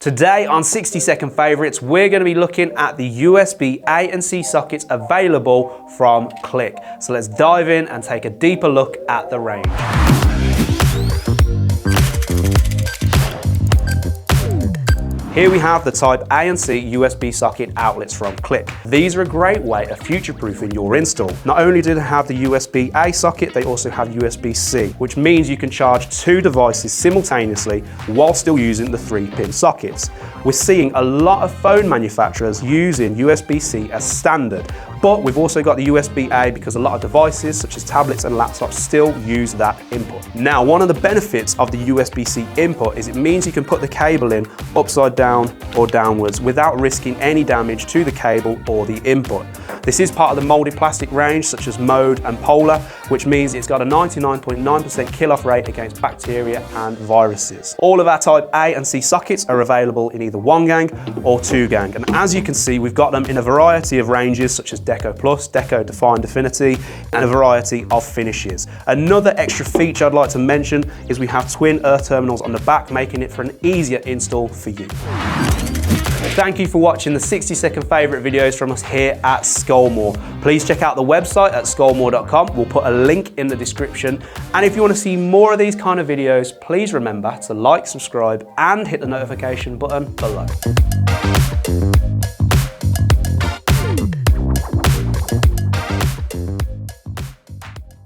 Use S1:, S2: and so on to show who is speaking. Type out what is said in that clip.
S1: Today on 60-second favourites, we're going to be looking at the USB A and C sockets available from Click. So let's dive in and take a deeper look at the range. Here we have the Type A and C USB socket outlets from Click. These are a great way of future-proofing your install. Not only do they have the USB A socket, they also have USB-C, which means you can charge two devices simultaneously while still using the 3-pin sockets. We're seeing a lot of phone manufacturers using USB-C as standard, but we've also got the USB-A because a lot of devices such as tablets and laptops still use that input. Now, one of the benefits of the USB-C input is it means you can put the cable in upside down or downwards without risking any damage to the cable or the input. This is part of the molded plastic range such as Mode and Polar, which means it's got a 99.9% kill-off rate against bacteria and viruses. All of our Type A and C sockets are available in either 1-gang or 2-gang, and as you can see, we've got them in a variety of ranges such as Deco Plus, Deco Defined Affinity, and a variety of finishes. Another extra feature I'd like to mention is we have twin earth terminals on the back, making it for an easier install for you. Thank you for watching the 60-second favourite videos from us here at Scolmore. Please check out the website at scolmore.com. We'll put a link in the description. And if you want to see more of these kind of videos, please remember to like, subscribe, and hit the notification button below.